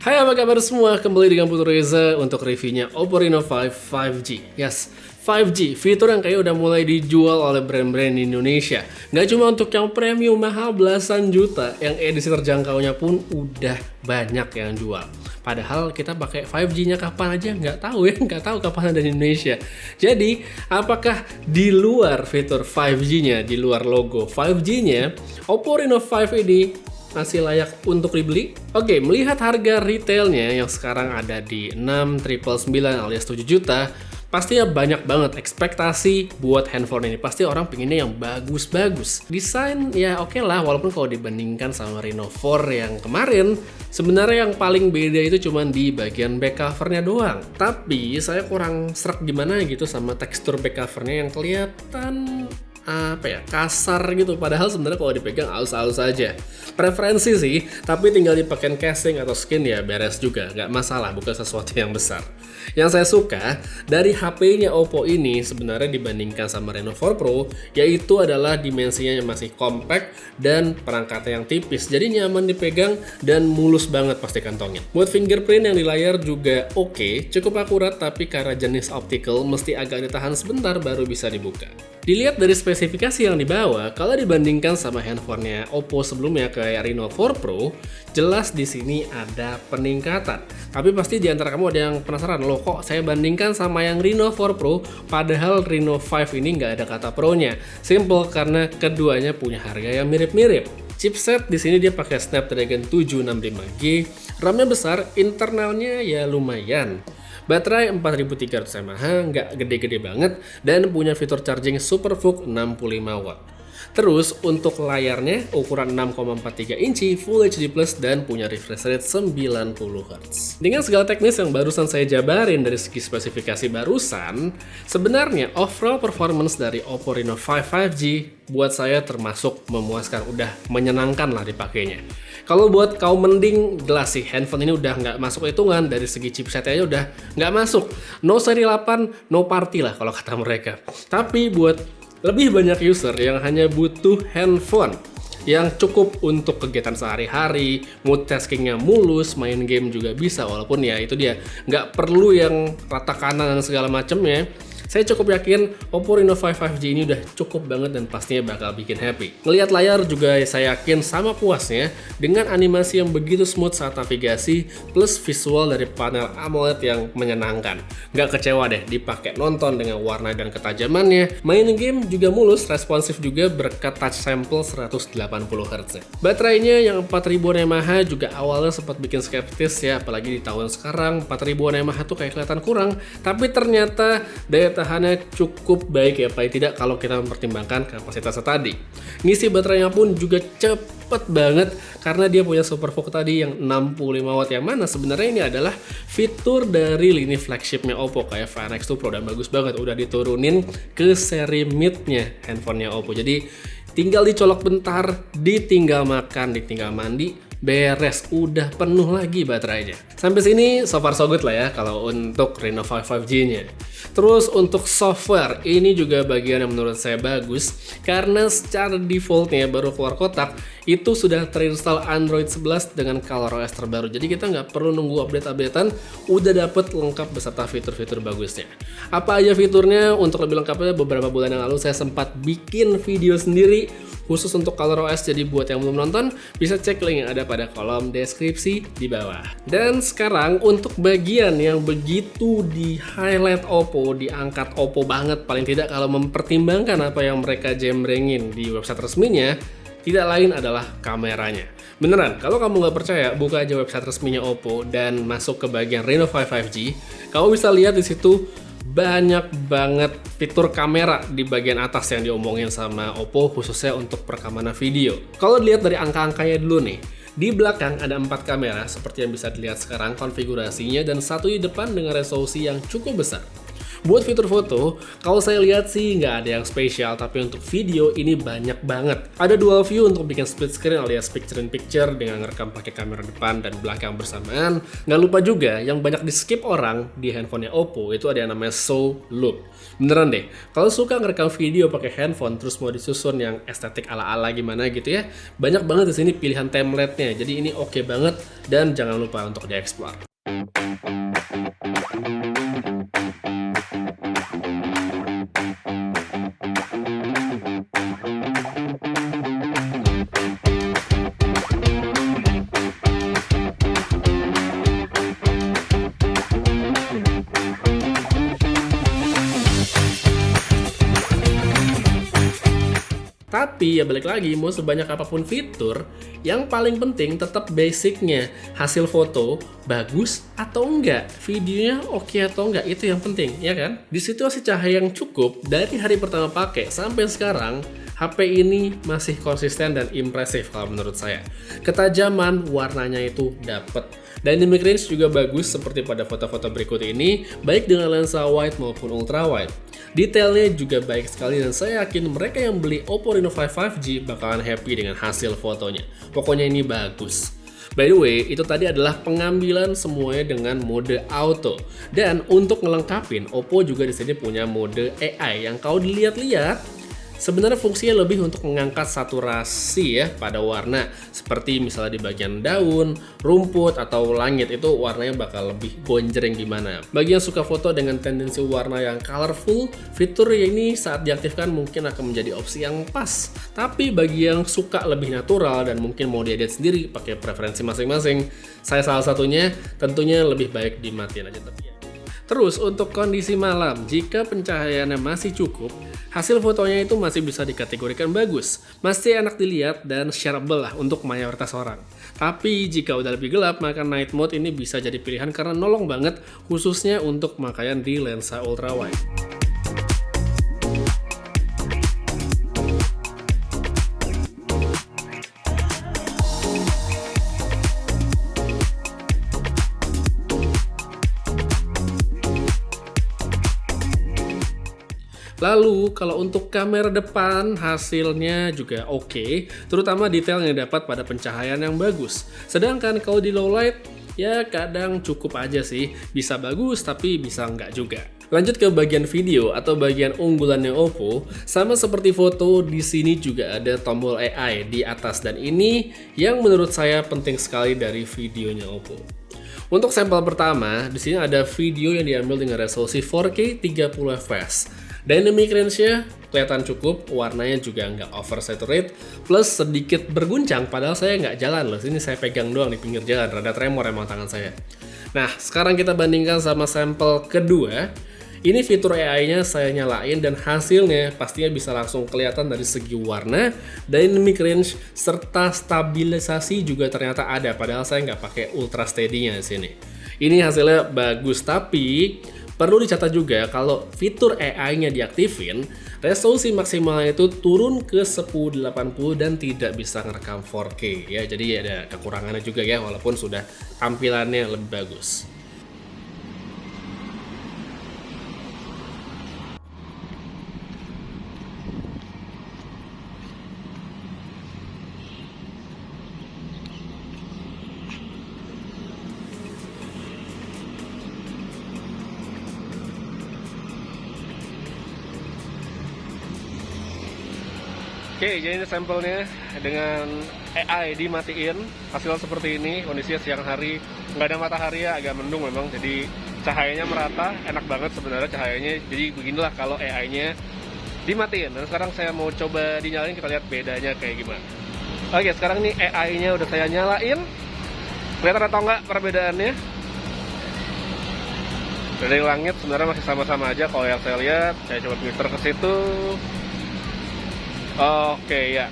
Hai, apa kabar semua? Kembali dengan Putu Reza untuk reviewnya Oppo Reno 5 5G. Yes, 5G, fitur yang kayak udah mulai dijual oleh brand-brand di Indonesia. Nggak cuma untuk yang premium mahal belasan juta, yang edisi terjangkaunya pun udah banyak yang jual. Padahal kita pakai 5G-nya kapan aja nggak tahu ya, nggak tahu kapan ada di Indonesia. Jadi, apakah di luar fitur 5G-nya, di luar logo 5G-nya, Oppo Reno 5 ini masih layak untuk dibeli? Oke, melihat harga retailnya yang sekarang ada di 6.999 alias 7 juta, pastinya banyak banget ekspektasi buat handphone ini. Pasti orang pengennya yang bagus-bagus. Desain ya oke lah, walaupun kalau dibandingkan sama Reno 4 yang kemarin, sebenarnya yang paling beda itu cuma di bagian back covernya doang. Tapi saya kurang serak gimana gitu sama tekstur back covernya yang kelihatan kasar gitu, padahal sebenarnya kalau dipegang halus-halus aja. Preferensi sih, tapi tinggal dipakein casing atau skin ya beres juga, nggak masalah, bukan sesuatu yang besar. Yang saya suka dari HP-nya Oppo ini sebenarnya dibandingkan sama Reno 4 Pro, yaitu adalah dimensinya yang masih compact dan perangkatnya yang tipis, jadi nyaman dipegang dan mulus banget pasti kantongnya. Buat fingerprint yang di layar juga oke, cukup akurat, tapi karena jenis optical mesti agak ditahan sebentar baru bisa dibuka. Dilihat dari spesifikasi yang dibawa, kalau dibandingkan sama handphonenya Oppo sebelumnya kayak Reno 4 Pro, jelas di sini ada peningkatan. Tapi pasti di antara kamu ada yang penasaran, loh kok saya bandingkan sama yang Reno 4 Pro, padahal Reno 5 ini nggak ada kata Pro-nya. Simple karena keduanya punya harga yang mirip-mirip. Chipset di sini dia pakai Snapdragon 765G, RAM-nya besar, internalnya ya lumayan. Baterai 4300 mAh, nggak gede-gede banget, dan punya fitur charging SuperVOOC 65 watt. Terus untuk layarnya ukuran 6,43 inci Full HD Plus dan punya refresh rate 90 Hz. Dengan segala teknis yang barusan saya jabarin dari segi spesifikasi barusan, sebenarnya overall performance dari Oppo Reno 5 5G buat saya termasuk memuaskan, udah menyenangkan lah dipakainya. Kalau buat kaum mending, jelas sih handphone ini udah nggak masuk hitungan, dari segi chipsetnya udah nggak masuk. No seri 8, no party lah kalau kata mereka. Tapi buat lebih banyak user yang hanya butuh handphone yang cukup untuk kegiatan sehari-hari, multitaskingnya mulus, main game juga bisa, walaupun ya itu dia, nggak perlu yang rata kanan dan segala macamnya. Saya cukup yakin Oppo Reno 5 5G ini udah cukup banget dan pastinya bakal bikin happy. Ngelihat layar juga saya yakin sama puasnya dengan animasi yang begitu smooth saat navigasi plus visual dari panel AMOLED yang menyenangkan. Nggak kecewa deh dipakai nonton dengan warna dan ketajamannya. Main game juga mulus, responsif juga berkat touch sample 180 Hz. Baterainya yang 4000 mAh juga awalnya sempat bikin skeptis ya, apalagi di tahun sekarang 4000 mAh tuh kayak kelihatan kurang, tapi ternyata daya tahannya cukup baik ya, paling tidak kalau kita mempertimbangkan kapasitasnya tadi. Ngisi baterainya pun juga cepet banget karena dia punya SuperVOOC tadi yang 65 watt, yang mana sebenarnya ini adalah fitur dari lini flagshipnya Oppo kayak Find X2 Pro, dan bagus banget udah diturunin ke seri mid-nya handphonenya Oppo. Jadi tinggal dicolok bentar, ditinggal makan, ditinggal mandi, beres, udah penuh lagi baterainya. Sampai sini so far so good lah ya kalau untuk Reno 5 5G-nya. Terus untuk software, ini juga bagian yang menurut saya bagus karena secara defaultnya baru keluar kotak itu sudah terinstall Android 11 dengan ColorOS terbaru. Jadi kita nggak perlu nunggu update-updatean, udah dapet lengkap beserta fitur-fitur bagusnya. Apa aja fiturnya? Untuk lebih lengkapnya beberapa bulan yang lalu saya sempat bikin video sendiri khusus untuk ColorOS, jadi buat yang belum nonton bisa cek link yang ada pada kolom deskripsi di bawah. Dan sekarang untuk bagian yang begitu di highlight Oppo, diangkat Oppo banget paling tidak kalau mempertimbangkan apa yang mereka jembrengin di website resminya, tidak lain adalah kameranya. Beneran, kalau kamu nggak percaya, buka aja website resminya Oppo dan masuk ke bagian Reno 5 5G, kamu bisa lihat di situ banyak banget fitur kamera di bagian atas yang diomongin sama Oppo khususnya untuk perekaman video. Kalau dilihat dari angka-angkanya dulu nih, di belakang ada 4 kamera seperti yang bisa dilihat sekarang konfigurasinya, dan satu di depan dengan resolusi yang cukup besar. Buat fitur foto, kalau saya lihat sih nggak ada yang spesial, tapi untuk video ini banyak banget. Ada dual view untuk bikin split screen alias picture in picture dengan ngerekam pakai kamera depan dan belakang bersamaan. Nggak lupa juga yang banyak di skip orang di handphonenya Oppo itu ada yang namanya Show Loop. Beneran deh, kalau suka ngerekam video pakai handphone terus mau disusun yang estetik ala-ala gimana gitu ya, banyak banget di sini pilihan template-nya. Jadi ini oke banget dan jangan lupa untuk dieksplor. Tapi ya balik lagi, mau sebanyak apapun fitur, yang paling penting tetap basicnya. Hasil foto bagus atau enggak, videonya oke atau enggak, itu yang penting, ya kan? Di situasi cahaya yang cukup, dari hari pertama pakai sampai sekarang, HP ini masih konsisten dan impresif kalau menurut saya. Ketajaman warnanya itu dapet. Dynamic range juga bagus seperti pada foto-foto berikut ini, baik dengan lensa wide maupun ultra wide. Detailnya juga baik sekali dan saya yakin mereka yang beli Oppo Reno 5 5G bakalan happy dengan hasil fotonya. Pokoknya ini bagus. By the way, itu tadi adalah pengambilan semuanya dengan mode auto. Dan untuk ngelengkapin, Oppo juga di sini punya mode AI yang kalau dilihat-lihat sebenarnya fungsinya lebih untuk mengangkat saturasi ya pada warna. Seperti misalnya di bagian daun, rumput, atau langit itu warnanya bakal lebih gonjreng gimana. Bagi yang suka foto dengan tendensi warna yang colorful, fitur ini saat diaktifkan mungkin akan menjadi opsi yang pas. Tapi bagi yang suka lebih natural dan mungkin mau diedit sendiri pakai preferensi masing-masing, saya salah satunya tentunya lebih baik dimatiin aja tapi ya. Terus untuk kondisi malam, jika pencahayaannya masih cukup, hasil fotonya itu masih bisa dikategorikan bagus, masih enak dilihat dan shareable lah untuk mayoritas orang. Tapi jika udah lebih gelap, maka night mode ini bisa jadi pilihan karena nolong banget, khususnya untuk pemakaian di lensa ultrawide. Lalu kalau untuk kamera depan hasilnya juga oke, terutama detail yang dapat pada pencahayaan yang bagus. Sedangkan kalau di low light ya kadang cukup aja sih, bisa bagus tapi bisa enggak juga. Lanjut ke bagian video atau bagian unggulannya Oppo, sama seperti foto di sini juga ada tombol AI di atas dan ini yang menurut saya penting sekali dari videonya Oppo. Untuk sampel pertama, di sini ada video yang diambil dengan resolusi 4K 30 fps. Dynamic range-nya kelihatan cukup, warnanya juga nggak oversaturate, plus sedikit berguncang, padahal saya nggak jalan loh, sini saya pegang doang di pinggir jalan, rada tremor emang tangan saya. Nah, sekarang kita bandingkan sama sampel kedua, ini fitur AI-nya saya nyalain dan hasilnya pastinya bisa langsung kelihatan dari segi warna, dynamic range, serta stabilisasi juga ternyata ada, padahal saya nggak pakai ultra steady-nya di sini. Ini hasilnya bagus, tapi perlu dicatat juga kalau fitur AI-nya diaktifin, resolusi maksimalnya itu turun ke 1080 dan tidak bisa ngerekam 4K ya. Jadi ada kekurangannya juga ya walaupun sudah tampilannya lebih bagus. Oke, jadi ini sampelnya dengan AI dimatiin, hasil seperti ini, kondisinya siang hari, nggak ada matahari ya, agak mendung memang, jadi cahayanya merata, enak banget sebenarnya cahayanya, jadi beginilah kalau AI-nya dimatiin. Dan sekarang saya mau coba dinyalain, kita lihat bedanya kayak gimana. Oke, sekarang nih AI-nya udah saya nyalain, kelihatan atau nggak perbedaannya? Dari langit sebenarnya masih sama-sama aja kalau yang saya lihat, saya coba filter ke situ. Oke ya.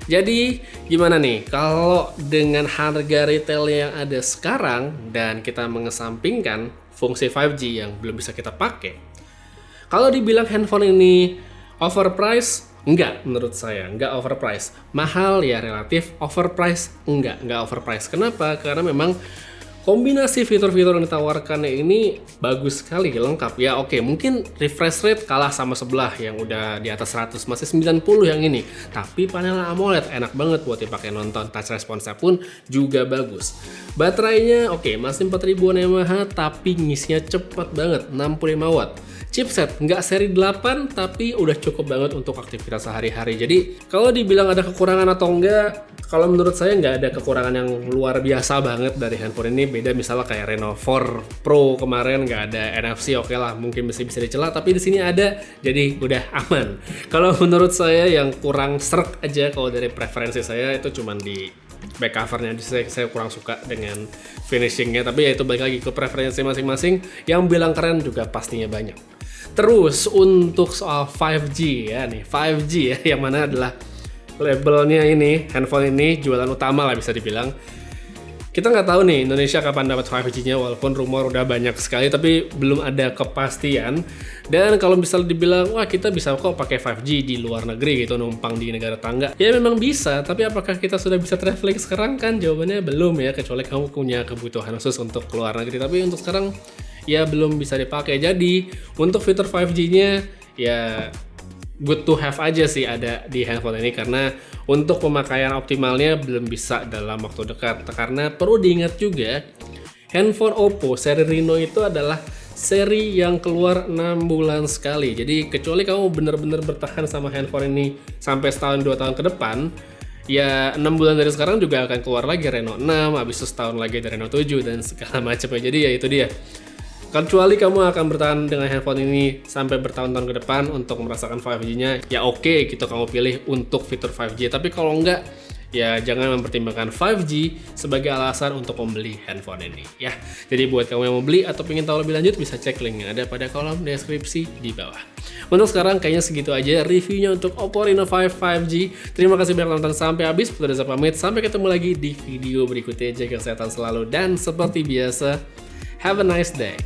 Jadi gimana nih kalau dengan harga retail yang ada sekarang dan kita mengesampingkan fungsi 5G yang belum bisa kita pakai. Kalau dibilang handphone ini overpriced, enggak menurut saya, enggak overpriced. Mahal ya relatif, overpriced enggak overpriced. Kenapa? Karena memang kombinasi fitur-fitur yang ditawarkannya ini bagus sekali, lengkap. Ya oke, mungkin refresh rate kalah sama sebelah yang udah di atas 100, masih 90 yang ini. Tapi panel AMOLED enak banget buat dipakai nonton, touch response-nya pun juga bagus. Baterainya oke, masih 4000 mAh tapi ngisinya cepet banget, 65 watt. Chipset nggak seri 8 tapi udah cukup banget untuk aktivitas sehari-hari. Jadi kalau dibilang ada kekurangan atau enggak, kalau menurut saya nggak ada kekurangan yang luar biasa banget dari handphone ini. Beda misalnya kayak Reno 4 Pro kemarin nggak ada NFC, oke lah mungkin bisa dicela, tapi di sini ada, jadi udah aman. Kalau menurut saya yang kurang srek aja kalau dari preferensi saya itu cuman di back covernya, saya kurang suka dengan finishingnya, tapi ya itu balik lagi ke preferensi masing-masing. Yang bilang keren juga pastinya banyak. Terus untuk soal 5G ya nih, 5G ya yang mana adalah labelnya ini, handphone ini jualan utama lah bisa dibilang. Kita nggak tahu nih Indonesia kapan dapat 5G-nya, walaupun rumor udah banyak sekali tapi belum ada kepastian. Dan kalau misalnya dibilang wah kita bisa kok pakai 5G di luar negeri gitu, numpang di negara tangga, ya memang bisa, tapi apakah kita sudah bisa traveling sekarang? Kan jawabannya belum ya, kecuali kamu punya kebutuhan khusus untuk keluar negeri. Tapi untuk sekarang ya belum bisa dipakai. Jadi untuk fitur 5G-nya ya good to have aja sih ada di handphone ini, karena untuk pemakaian optimalnya belum bisa dalam waktu dekat. Karena perlu diingat juga, handphone Oppo seri Reno itu adalah seri yang keluar 6 bulan sekali. Jadi kecuali kamu benar-benar bertahan sama handphone ini sampai setahun 2 tahun ke depan, ya 6 bulan dari sekarang juga akan keluar lagi Reno 6, habis itu setahun lagi ada Reno 7 dan segala macamnya. Jadi ya itu dia. Kecuali kamu akan bertahan dengan handphone ini sampai bertahun-tahun ke depan untuk merasakan 5G-nya, ya oke gitu kamu pilih untuk fitur 5G. Tapi kalau enggak, ya jangan mempertimbangkan 5G sebagai alasan untuk membeli handphone ini ya. Jadi buat kamu yang mau beli atau ingin tahu lebih lanjut, bisa cek link yang ada pada kolom deskripsi di bawah. Untuk sekarang kayaknya segitu aja reviewnya untuk Oppo Reno 5 5G. Terima kasih banyak nonton sampai habis. Putra Reza pamit, sampai ketemu lagi di video berikutnya. Jaga kesehatan selalu dan seperti biasa, have a nice day.